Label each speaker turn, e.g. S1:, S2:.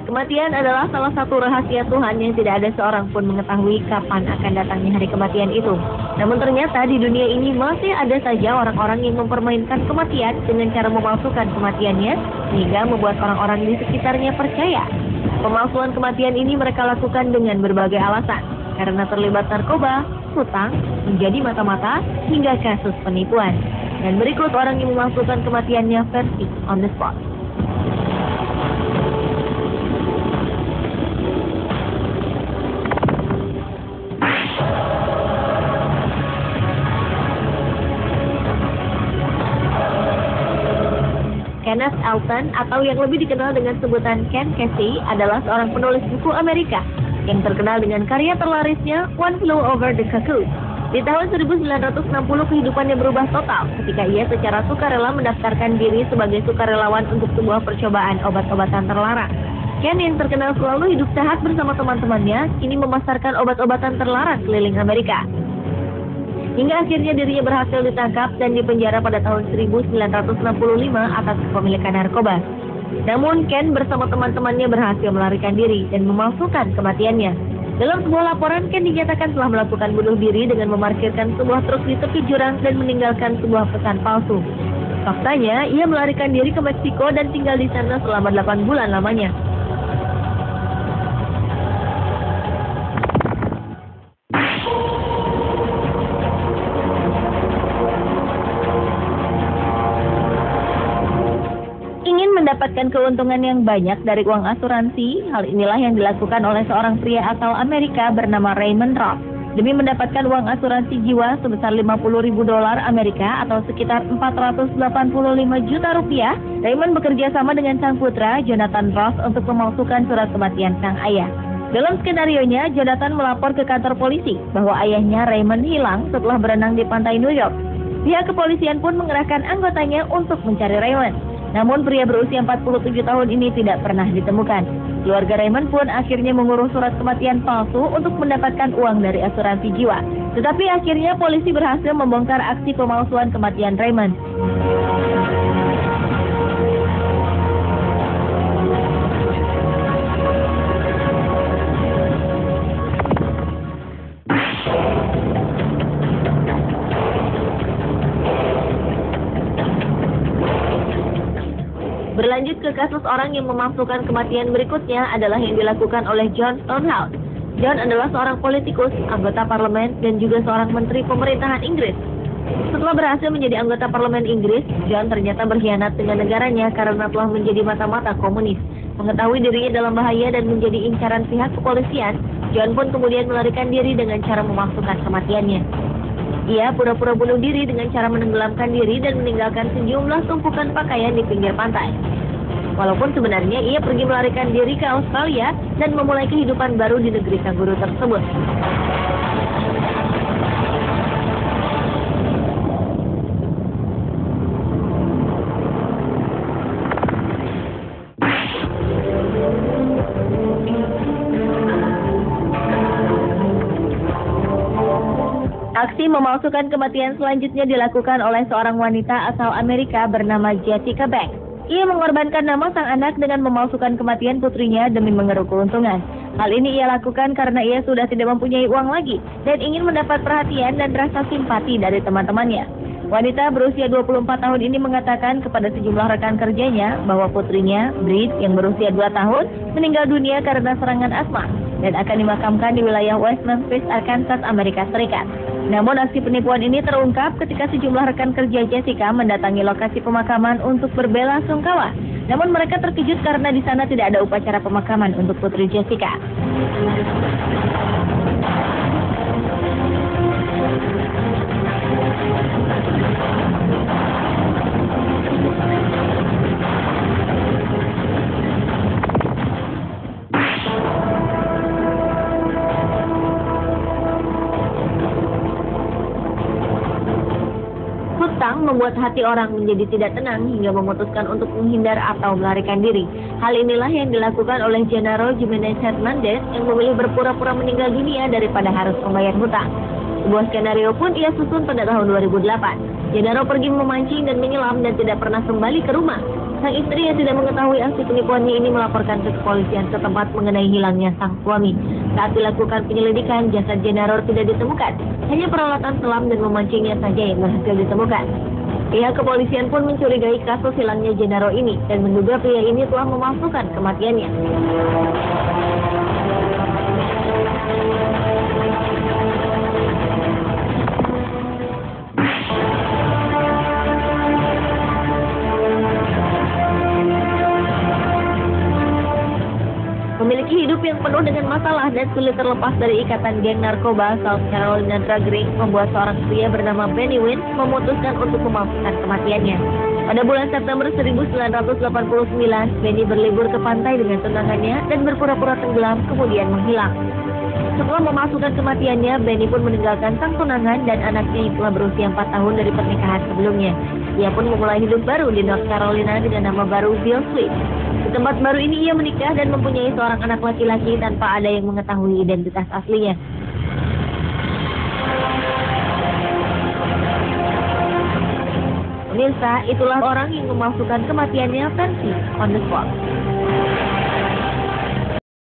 S1: Kematian adalah salah satu rahasia Tuhan yang tidak ada seorang pun mengetahui kapan akan datangnya hari kematian itu. Namun ternyata di dunia ini masih ada saja orang-orang yang mempermainkan kematian dengan cara memalsukan kematiannya sehingga membuat orang-orang di sekitarnya percaya. Pemalsuan kematian ini mereka lakukan dengan berbagai alasan, karena terlibat narkoba, hutang, menjadi mata-mata, hingga kasus penipuan. Dan berikut orang yang memalsukan kematiannya versi on the spot. Kenneth Elton atau yang lebih dikenal dengan sebutan Ken Kesey adalah seorang penulis buku Amerika yang terkenal dengan karya terlarisnya One Flew Over the Cuckoo. Di tahun 1960 kehidupannya berubah total ketika ia secara sukarela mendaftarkan diri sebagai sukarelawan untuk sebuah percobaan obat-obatan terlarang. Ken yang terkenal selalu hidup sehat bersama teman-temannya kini memasarkan obat-obatan terlarang keliling Amerika. Hingga akhirnya dirinya berhasil ditangkap dan dipenjara pada tahun 1965 atas kepemilikan narkoba. Namun Ken bersama teman-temannya berhasil melarikan diri dan memalsukan kematiannya. Dalam sebuah laporan, Ken dinyatakan telah melakukan bunuh diri dengan memarkirkan sebuah truk di tepi jurang dan meninggalkan sebuah pesan palsu. Faktanya, ia melarikan diri ke Meksiko dan tinggal di sana selama 8 bulan lamanya. Mendapatkan keuntungan yang banyak dari uang asuransi, hal inilah yang dilakukan oleh seorang pria asal Amerika bernama Raymond Ross. Demi mendapatkan uang asuransi jiwa sebesar $50.000 Amerika atau sekitar 485 juta rupiah, Raymond bekerja sama dengan sang putra, Jonathan Ross, untuk memalsukan surat kematian sang ayah. Dalam skenarionya, Jonathan melapor ke kantor polisi bahwa ayahnya Raymond hilang setelah berenang di pantai New York. Pihak kepolisian pun mengerahkan anggotanya untuk mencari Raymond. Namun pria berusia 47 tahun ini tidak pernah ditemukan. Keluarga Raymond pun akhirnya mengurus surat kematian palsu untuk mendapatkan uang dari asuransi jiwa. Tetapi akhirnya polisi berhasil membongkar aksi pemalsuan kematian Raymond. Berlanjut ke kasus orang yang memalsukan kematian berikutnya adalah yang dilakukan oleh John Stonehouse. John adalah seorang politikus, anggota parlemen, dan juga seorang menteri pemerintahan Inggris. Setelah berhasil menjadi anggota parlemen Inggris, John ternyata berkhianat dengan negaranya karena telah menjadi mata-mata komunis. Mengetahui dirinya dalam bahaya dan menjadi incaran pihak kepolisian, John pun kemudian melarikan diri dengan cara memalsukan kematiannya. Ia pura-pura bunuh diri dengan cara menenggelamkan diri dan meninggalkan sejumlah tumpukan pakaian di pinggir pantai. Walaupun sebenarnya ia pergi melarikan diri ke Australia dan memulai kehidupan baru di negeri kanguru tersebut. Aksi memalsukan kematian selanjutnya dilakukan oleh seorang wanita asal Amerika bernama Jessica Banks. Ia mengorbankan nama sang anak dengan memalsukan kematian putrinya demi mengeruk keuntungan. Hal ini ia lakukan karena ia sudah tidak mempunyai uang lagi dan ingin mendapat perhatian dan rasa simpati dari teman-temannya. Wanita berusia 24 tahun ini mengatakan kepada sejumlah rekan kerjanya bahwa putrinya, Brit, yang berusia 2 tahun, meninggal dunia karena serangan asma dan akan dimakamkan di wilayah West Memphis, Arkansas, Amerika Serikat. Namun aksi penipuan ini terungkap ketika sejumlah rekan kerja Jessica mendatangi lokasi pemakaman untuk berbela sungkawa. Namun mereka terkejut karena di sana tidak ada upacara pemakaman untuk putri Jessica. Hutang membuat hati orang menjadi tidak tenang hingga memutuskan untuk menghindar atau melarikan diri. Hal inilah yang dilakukan oleh Genaro Jimenez Hernandez yang memilih berpura-pura meninggal dunia daripada harus membayar hutang. Sebuah skenario pun ia susun pada tahun 2008. Gennaro pergi memancing dan menyelam dan tidak pernah kembali ke rumah. Sang istri yang tidak mengetahui aksi penipuannya ini melaporkan ke kepolisian setempat mengenai hilangnya sang suami. Saat dilakukan penyelidikan, jasad Gennaro tidak ditemukan. Hanya peralatan selam dan memancingnya saja yang berhasil ditemukan. Pihak kepolisian pun mencurigai kasus hilangnya Gennaro ini dan menduga pria ini telah memalsukan kematiannya. Memiliki hidup yang penuh dengan masalah dan sulit terlepas dari ikatan geng narkoba, South Carolina Drug Ring membuat seorang pria bernama Benny Wynn memutuskan untuk memalsukan kematiannya. Pada bulan September 1989, Benny berlibur ke pantai dengan tunangannya dan berpura-pura tenggelam kemudian menghilang. Setelah memalsukan kematiannya, Benny pun meninggalkan sang tunangan dan anaknya yang telah berusia 4 tahun dari pernikahan sebelumnya. Ia pun memulai hidup baru di North Carolina dengan nama baru Bill Sweet. Di tempat baru ini ia menikah dan mempunyai seorang anak laki-laki tanpa ada yang mengetahui identitas aslinya. Pemirsa, itulah orang yang memalsukan kematiannya versi on the spot.